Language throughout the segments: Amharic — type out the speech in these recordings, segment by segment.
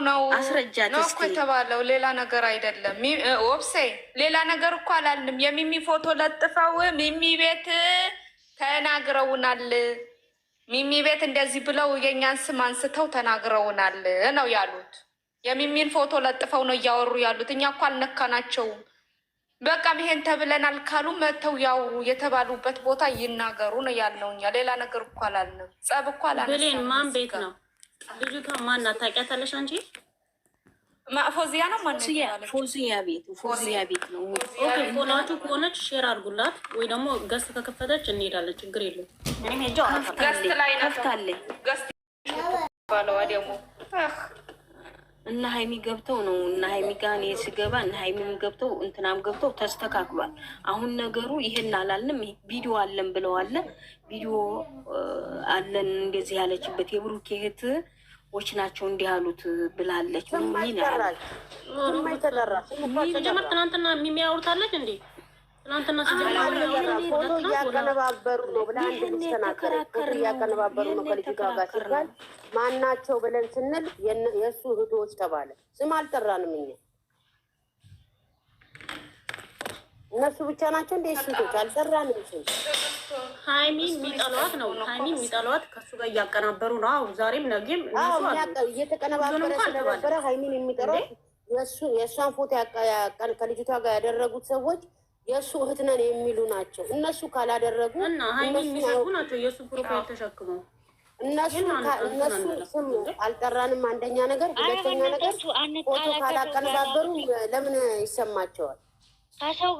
ነው አስረጃት ነው እኮ የተባለው ሌላ ነገር አይደለም። ወብሴ ሌላ ነገር እኮ አላልንም። የሚሚ ፎቶ ለጥፈው ሚሚ ቤት ተናግረውናል። ሚሚ ቤት እንደዚህ ብለው የእኛን ስም አንስተው ተናግረውናል ነው ያሉት። የሚሚን ፎቶ ለጥፈው ነው እያወሩ ያሉት። እኛ እኮ አልነካናቸውም። በቃ ይሄን ተብለናል ካሉ መተው ያውሩ፣ የተባሉበት ቦታ ይናገሩ ነው ያልነው። እኛ ሌላ ነገር እኮ አላልንም። ጸብ እኮ አላልንም። ብሌን ማን ቤት ነው ልጅቷ? ማን ታውቂያታለሽ አንቺ? ፎዚያ ነው ማለት ፎዚያ ቤት ነው። ኦኬ ፎሎዋችሁ ከሆነች ሼር አድርጉላት፣ ወይ ደግሞ ገስት ከከፈተች እንሄዳለን። ችግር የለም። እኔም ሄጃው ገስት ላይ ከፍታለች። ገስት ባለዋ ደግሞ እና ሀይሚ ገብተው ነው እና ሀይሚ ጋር እኔ ስገባ እና ሀይሚም ገብተው እንትናም ገብተው ተስተካክሏል። አሁን ነገሩ ይሄን አላልንም። ቪዲዮ አለን ብለዋል። ቪዲዮ አለን እንደዚህ ያለችበት የብሩክ እህቶች ናቸው እንዲህ ያሉት ብላለች። ምን ይላል? ተጀመር ትናንትና የሚያወሩታለች እንዴ? ትናንትና ፎቶ እያቀነባበሩ ነው ብላ አንድ ተናገረች። ፎቶ እያቀነባበሩ ነው ከልጅ ጋር ሲባል ማናቸው ብለን ስንል የእሱ እህቶች ተባለ። ስም አልጠራንም እኛ። እነሱ ብቻ ናቸው እንደ እህቶች አልጠራንም ስም። ሀይሚ የሚጠሏት ነው። ሀይሚ የሚጠሏት ከሱ ጋር እያቀናበሩ ነው። አዎ ዛሬም ነገም እየተቀነባበረ ስለነበረ ሀይሚን የሚጠሯት የእሷን ፎቶ ከልጅቷ ጋር ያደረጉት ሰዎች የእሱ እህት ነን የሚሉ ናቸው። እነሱ ካላደረጉ እና ሀይሚ የሚሰጉ ናቸው። የእሱ ፕሮፋይል ተሸክመው እነሱ ስም አልጠራንም። አንደኛ ነገር፣ ሁለተኛ ነገር ፎቶ ካላቀነባበሩ ለምን ይሰማቸዋል? ከሰው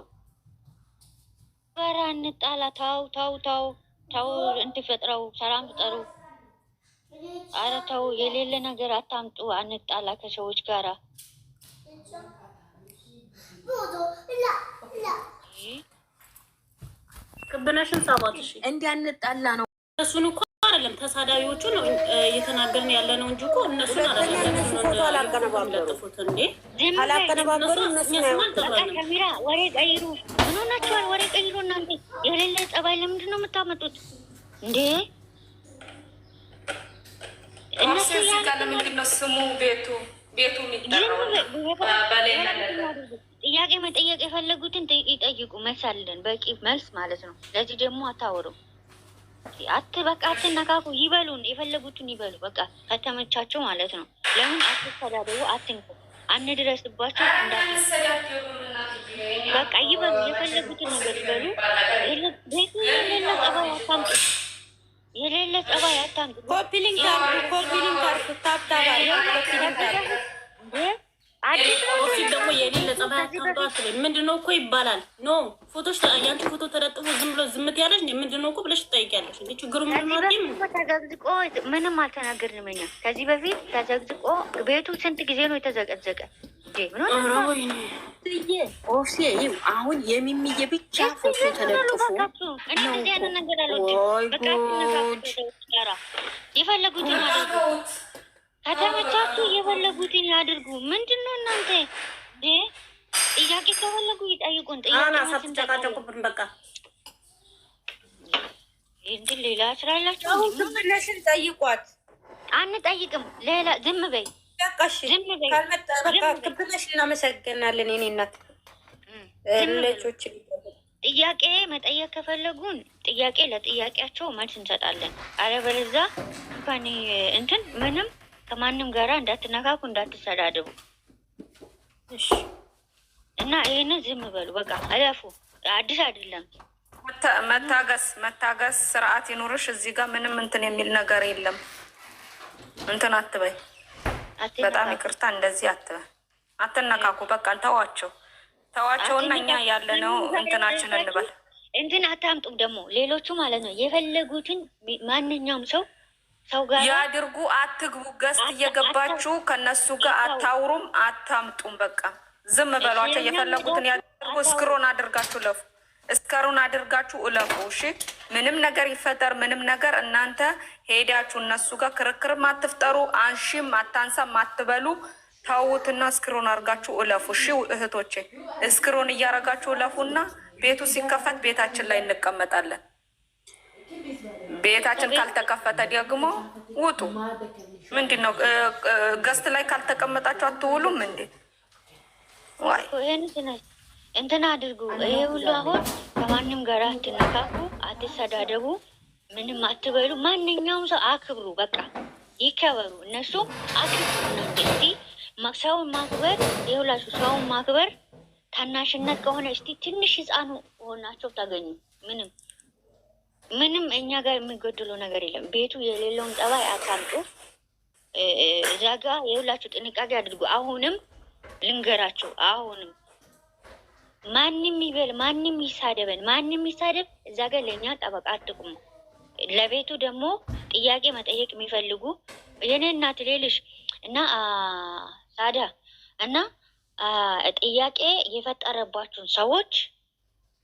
ጋር እንጣላ። ተው እንድፈጥረው ሰላም ፍጠሩ። ኧረ ተው የሌለ ነገር አታምጡ። አንጣላ ከሰዎች ጋራ ክብነሽን ሳባት እንዲያንጣላ ነው። እሱን እኮ አይደለም ተሳዳቢዎቹ ነው እየተናገርን ያለ ነው እንጂ እኮ እነሱን አላቀነባበሩት እንዴ? አላቀነባበሩ እነሱ ካሜራ ወሬ ቀይሩ። ምን ሆናችኋል? ወሬ ቀይሩ እናንተ። የሌለ ጸባይ ለምንድን ነው የምታመጡት እንዴ? እነሱ ያለ ምንድን ነው ስሙ ቤቱ የሚጠራው በሌላ ጥያቄ መጠየቅ የፈለጉትን ይጠይቁ። መልስ አለን፣ በቂ መልስ ማለት ነው። ለዚህ ደግሞ አታወሩም። በቃ አትነካኩ። ይበሉን፣ የፈለጉትን ይበሉ። በቃ ከተመቻቸው ማለት ነው። ለምን አትሰዳደቡ? አትንኩ፣ አንድረስባቸው። በቃ ይበሉ፣ የፈለጉትን ነገር ይበሉ። ቤቱ የሌለ ጸባይ አታምጡ። የሌለ ጸባይ አታምጡ። ኮፒሊንግ ኦፊስ ደግሞ የሌለ ጸባይ አታምጡ አትለኝ። ምንድነው እኮ ይባላል። ኖ ፎቶች ያንቺ ፎቶ ተለጥፎ ዝም ብሎ ዝምት ያለሽ ምንድነው እኮ ብለሽ ትጠይቂያለሽ። እንዴ ችግሩ ምንድነው? ተዘግዝቆ ምንም አልተናገርንም እኛ። ከዚህ በፊት ተዘግዝቆ ቤቱ ስንት ጊዜ ነው የተዘቀዘቀ? አሁን የሚሚየ ብቻ ፎቶ ተለጥፎ እንደዚህ አይነት ነገር የፈለጉትን ያደርጉ። ከተመቻችሁ የፈለጉትን ያድርጉ። ምንድን ነው እናንተ ጥያቄ ከፈለጉ ይጠይቁን። ሳትጨቃጨቁብን በቃ እንትን ሌላ ስራ ያላችሁ ብለሽን ጠይቋት። አንጠይቅም። ሌላ ዝም በይ ዝም በይ። ክብነሽ እናመሰግናለን። የኔ እናት ልጆች ጥያቄ መጠየቅ ከፈለጉን ጥያቄ ለጥያቄያቸው መልስ እንሰጣለን። አለበለዚያ እንኳን እንትን ምንም ከማንም ጋራ እንዳትነካኩ፣ እንዳትሰዳደቡ እና ይህንን ዝም በሉ። በቃ አለፉ። አዲስ አይደለም። መታገስ ስርዓት ይኑርሽ። እዚህ ጋር ምንም እንትን የሚል ነገር የለም። እንትን አትበይ። በጣም ይቅርታ። እንደዚህ አትበይ። አትነካኩ። በቃ ተዋቸውና እኛ ያለነው እንትናችን እንበል። እንትን አታምጡም ደግሞ ሌሎቹ ማለት ነው። የፈለጉትን ማንኛውም ሰው ጋር ያድርጉ። አትግቡ። ገስት እየገባችሁ ከነሱ ጋር አታውሩም፣ አታምጡም። በቃ ዝም በሏቸው። የፈለጉትን ያድርጉ። እስክሮን አድርጋችሁ ለፉ። እስከሩን አድርጋችሁ እለፉ። እሺ፣ ምንም ነገር ይፈጠር ምንም ነገር እናንተ ሄዳችሁ እነሱ ጋር ክርክርም አትፍጠሩ። አንሺም አታንሳም አትበሉ። ታውትና እስክሮን አድርጋችሁ እለፉ። እሺ እህቶቼ፣ እስክሮን እያረጋችሁ እለፉና ቤቱ ሲከፈት ቤታችን ላይ እንቀመጣለን። ቤታችን ካልተከፈተ ደግሞ ውጡ። ምንድን ነው ገስት ላይ ካልተቀመጣችሁ አትውሉም እንዴ? ዋይ እንትን አድርጉ። ይሄ ሁሉ አሁን ከማንም ጋር አትነካኩ፣ አትሰዳደቡ፣ ምንም አትበሉ። ማንኛውም ሰው አክብሩ፣ በቃ ይከበሩ። እነሱ አክብሩ ነው እንጂ ሰውን ማክበር የሁላችሁ ሰውን ማክበር ታናሽነት ከሆነ እስቲ ትንሽ ህፃኑ ሆናቸው ታገኙ። ምንም እኛ ጋር የሚጎድለው ነገር የለም። ቤቱ የሌለውን ጠባይ አታምጡ። እዛ ጋ የሁላችሁ ጥንቃቄ አድርጉ። አሁንም ልንገራችሁ፣ አሁንም ማንም ይበል፣ ማንም ይሳደበን፣ ማንም ይሳደብ፣ እዛ ጋር ለእኛ ጠበቃ አትቁሙ። ለቤቱ ደግሞ ጥያቄ መጠየቅ የሚፈልጉ የኔ እናት ሌልሽ እና ሳዳ እና ጥያቄ የፈጠረባችሁን ሰዎች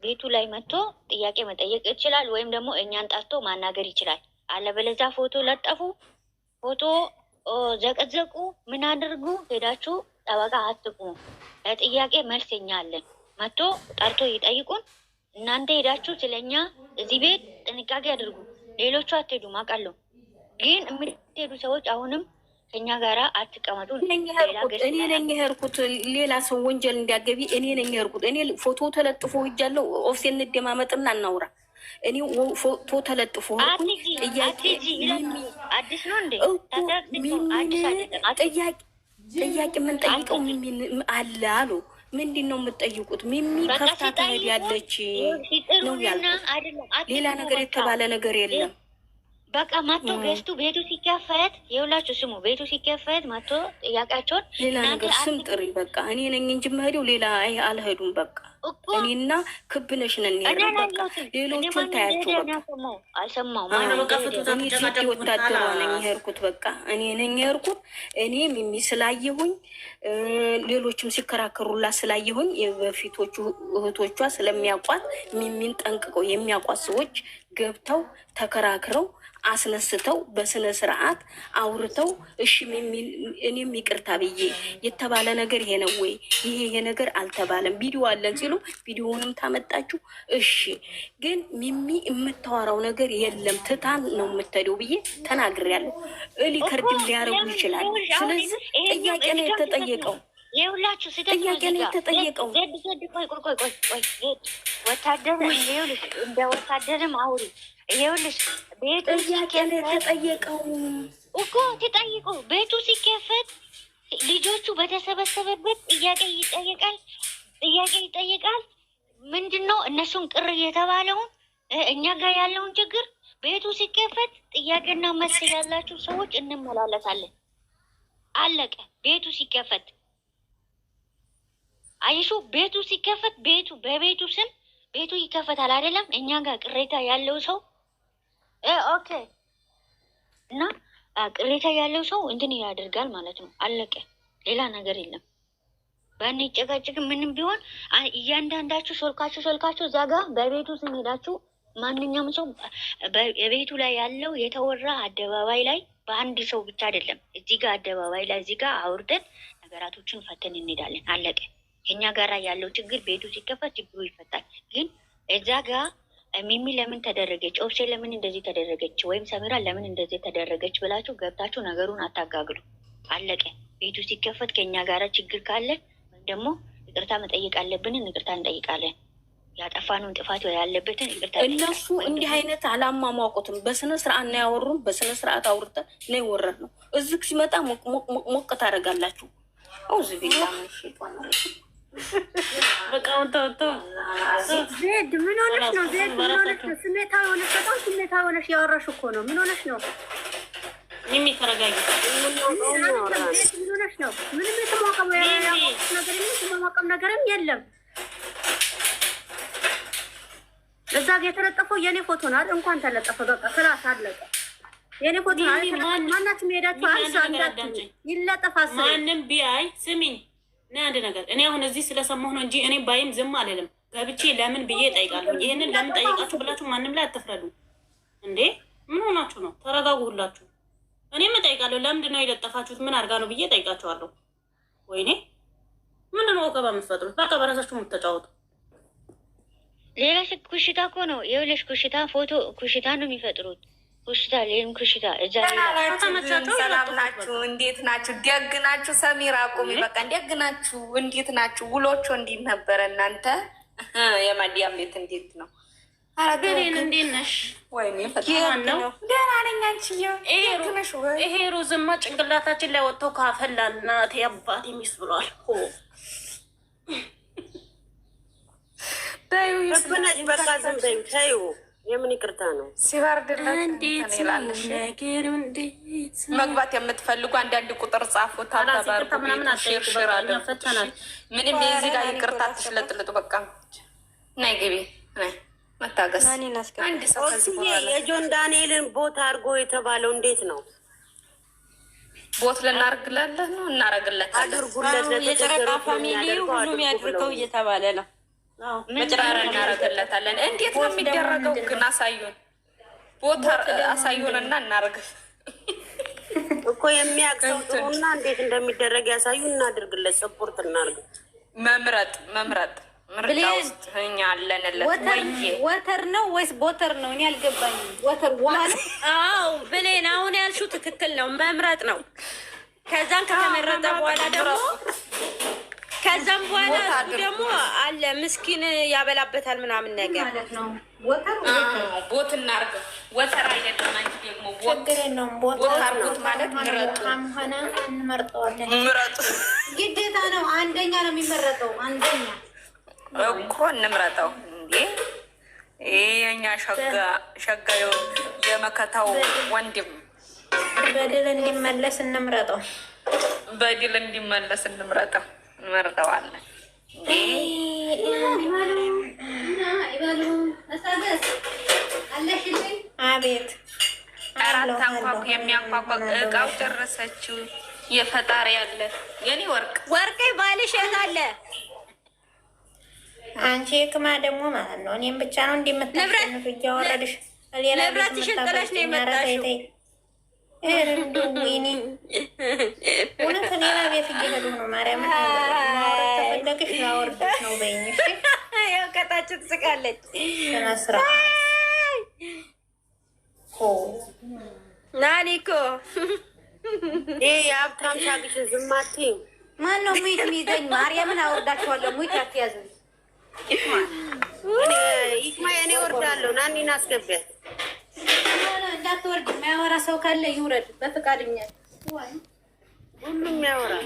ቤቱ ላይ መጥቶ ጥያቄ መጠየቅ ይችላል፣ ወይም ደግሞ እኛን ጠርቶ ማናገር ይችላል። አለበለዚያ ፎቶ ለጠፉ፣ ፎቶ ዘቀዘቁ፣ ምን አድርጉ፣ ሄዳችሁ ጠበቃ አትቁሙ። ለጥያቄ መልስ እኛ አለን። መጥቶ ጠርቶ ይጠይቁን። እናንተ ሄዳችሁ ስለኛ እዚህ ቤት ጥንቃቄ አድርጉ። ሌሎቹ አትሄዱ አውቃለሁ፣ ግን የምትሄዱ ሰዎች አሁንም ከኛ ጋራ አትቀመጡ። እኔ ነኝ የሄድኩት ሌላ ሰው ወንጀል እንዲያገቢ እኔ ነኝ የሄድኩት። እኔ ፎቶ ተለጥፎ ሂጃለሁ። ኦፍሴ እንደማመጥና እናውራ። እኔ ፎቶ ተለጥፎ ጥያቄ የምንጠይቀው ሚሚን አለ አሉ። ምንድን ነው የምትጠይቁት? ሚሚ ከፍታ ትሄድ ያለች ነው ያልኩት። ሌላ ነገር የተባለ ነገር የለም። በቃ መቶ ገዝቱ ቤቱ ሲከፈት የሁላችሁ ስሙ። ቤቱ ሲከፈት መቶ ጥያቄያቸውን ሌላ ነገር ስም ጥሪ። በቃ እኔ ነኝ እንጂ የምሄደው ሌላ አልሄዱም። በቃ እኔና ክብነሽ ነን ያለው። በቃ ሌሎቹን ታያቸው። በቃ አልሰማሁም። እኔ ሴት ወታደሯ ነኝ የሄድኩት። በቃ እኔ ነኝ የሄድኩት። እኔ ሚሚ ስላየሁኝ ሌሎችም ሲከራከሩላት ስላየሁኝ በፊቶቹ እህቶቿ ስለሚያውቋት ሚሚን ጠንቅቀው የሚያውቋት ሰዎች ገብተው ተከራክረው አስነስተው በስነ ስርዓት አውርተው እሺ እኔም ይቅርታ ብዬ የተባለ ነገር ይሄ ነው ወይ ይሄ ነገር አልተባለም፣ ቪዲዮ አለን ሲሉ ቪዲዮውንም ታመጣችሁ። እሺ ግን ሚሚ የምታወራው ነገር የለም ትታን ነው የምትሄደው ብዬ ተናግሬያለሁ። ሊከርድም ሊያረጉ ይችላል። ስለዚህ ጥያቄ ነው የተጠየቀው። የሁላችሁ ጥያቄ ነው የተጠየቀው። ወታደር እንደ ወታደርም አውሪ። ይኸውልሽ ቤቱ የተጠየቀው እኮ ትጠይቁ። ቤቱ ሲከፈት ልጆቹ በተሰበሰበበት ጥያቄ ይጠየቃል። ምንድን ነው እነሱን ቅር እየተባለውን እኛ ጋር ያለውን ችግር ቤቱ ሲከፈት ጥያቄና መልስ ያላችሁ ሰዎች እንመላለሳለን። አለቀ። ቤቱ ሲከፈት አይሹ ቤቱ ሲከፈት ቤቱ በቤቱ ስም ቤቱ ይከፈታል አይደለም? እኛ ጋር ቅሬታ ያለው ሰው ኦኬ እና ቅሬታ ያለው ሰው እንትን ያደርጋል ማለት ነው። አለቀ። ሌላ ነገር የለም። ባንጨቃጭቅ ምንም ቢሆን እያንዳንዳችሁ ሾልካችሁ እዛ ጋር በቤቱ ስም ሄዳችሁ ማንኛውም ሰው በቤቱ ላይ ያለው የተወራ አደባባይ ላይ በአንድ ሰው ብቻ አይደለም። እዚህ ጋር አደባባይ ላይ እዚህ ጋር አውርደን ነገራቶችን ፈተን እንሄዳለን። አለቀ። ከኛ ጋራ ያለው ችግር ቤቱ ሲከፈት ችግሩ ይፈታል። ግን እዛ ጋር ሚሚ ለምን ተደረገች፣ ኦፍሴ ለምን እንደዚህ ተደረገች፣ ወይም ሰሚራ ለምን እንደዚህ ተደረገች ብላችሁ ገብታችሁ ነገሩን አታጋግሉ። አለቀ። ቤቱ ሲከፈት ከኛ ጋራ ችግር ካለ ወይም ደግሞ ይቅርታ መጠየቅ አለብንን ይቅርታ እንጠይቃለን። ያጠፋነውን ጥፋት ያለበትን ይቅርታ። እነሱ እንዲህ አይነት አላሟሟቁትም። በስነ ስርዓት ነው ያወሩን። በስነ ስርዓት አውርተን ነው የወረድ ነው። እዚህ ሲመጣ ሞቅ ታደርጋላችሁ። አውዝ ቢላ ዜድ ምን ሆነሽ ነው? ዜድ ምን ሆነሽ ነው? ስሜታዊ ሆነሽ በጣም ስሜታዊ ሆነሽ ያወራሽ እኮ ነው። ምን ሆነሽ ነው? ሚሚ ተረጋጊ። ምን ሆነሽ ነው? ምንም የተሟቀም ነገርም የለም። እዛ ጋ የተለጠፈው የኔ ፎቶ ነው አይደል? እንኳን ተለጠፈ። በቃ ክላስ አለቀ። የኔ ፎቶ ነው አይደል? ማናችሁም ሄዳችሁ አንሳንዳችሁ ይለጠፋል። ማንም ቢያይ ስሚኝ እና አንድ ነገር እኔ አሁን እዚህ ስለሰማሁ ነው እንጂ እኔ ባይም ዝም አልልም። ገብቼ ለምን ብዬ እጠይቃለሁ። ይሄንን ለምን ጠይቃችሁ ብላችሁ ማንም ላይ አትፍረዱ እንዴ! ምን ሆናችሁ ነው? ተረጋጉ ሁላችሁ። እኔም እጠይቃለሁ። ለምንድን ነው የለጠፋችሁት? ምን አድርጋ ነው ብዬ እጠይቃችኋለሁ። ወይኔ ምንድን ነው ወከባ የምትፈጥሩት? በቃ በራሳችሁ የምትጫወቱ ሌላ ኩሽታ እኮ ነው። ይኸውልሽ ኩሽታ ፎቶ ኩሽታ ነው የሚፈጥሩት። ኩሽታ ሌም ኩሽታ እዛ ሰላም ናችሁ? እንዴት ናችሁ? ደግ ናችሁ? ሰሚራ ቁሚ በቃ ደግ ናችሁ? እንዴት ናችሁ? ውሎቹ እንዴት ነበረ? እናንተ የማዲያም ቤት እንዴት ነው? አረገሬን እንዴት ነሽ? ወይኔ ፈጣን ነው። ደህና ነኝ። አንቺዬ ይሄ ሩዝማ ጭንቅላታችን ላይ ወጥቶ ካፈላል እናቴ አባቴ ሚስ ብሏል። በቃ ዝም በይው ተይው። የምን ይቅርታ ነው? ሲበርድለት መግባት የምትፈልጉ አንዳንድ ቁጥር ጻፉ። ምንም የዚህ ጋር ይቅርታ ትሽለጥልጡ። በቃ ናይ ግቢ መታገስ። አንድ ሰው የጆን ዳንኤልን ቦት አድርጎ የተባለው እንዴት ነው? ቦት ልናርግላለን ነው እናረግለታለን። አድርጉለት። የጨረቃ ፋሚሊ ሁሉም ያድርገው እየተባለ ነው። መጨራረ እናረግለታለን። እንዴት ነው የሚደረገው ግን? አሳዩን፣ ቦታ አሳዩን እና እናርግ እኮ የሚያቅሰው ጥሩና እንዴት እንደሚደረግ ያሳዩ። እናድርግለት፣ ሰፖርት እናርግ። መምረጥ ምርጫ ውስጥ እኛ አለንለት። ወተር ነው ወይስ ቦተር ነው? እኔ አልገባኝም። ወተር ዋል? አዎ ብሌን፣ አሁን ያልሽው ትክክል ነው። መምረጥ ነው። ከዛን ከተመረጠ በኋላ ደግሞ አለ ምስኪን ያበላበታል ምናምን ነገር ማለት ነው። ወተር ቦት እናርግ። ወተር አይደለም አንቺ ደግሞ ቦት አርጉት ማለት ምረጡ ግዴታ ነው። አንደኛ ነው የሚመረጠው። አንደኛ እኮ እንምረጠው እንዴ! የኛ ሸጋዩ የመከታው ወንድም በድል እንዲመለስ እንምረጠው። እንመርጠዋለን። አቤት አራት አንኳኩ። የሚያንኳኳ እቃው ጨረሰችው። የፈጣሪ ያለ የኔ ወርቅ ባልሽ የት አለ? አንቺ ህክማ ደግሞ ማለት ነው። እኔም ብቻ ነው እንደምታሸንፍ እያወረድሽ ንብረትሽን ጥለሽ ነው የመጣሽው። ወይኔ እውነት ሌላ ቤት እየሄዱ ነው። ማርያምን ማውረድ ተፈለግሽ ላወርድሽ ነው በይኝ። ያው ከታች ትስቃለች። ተናስራ ናኒ እኮ ይሄ የሀብታም ሻግሽ ዝም አትይም። ማነው ሙይት የሚይዘኝ? ማርያምን አወርዳችኋለሁ። ሙይት አትያዙኝ። ይክማ የኔ ወርዳለሁ። ናኒን አስገቢያት። እንዳትወርድ የሚያወራ ሰው ካለ ይውረድ በፈቃደኛ። ሁሉም ያወራል።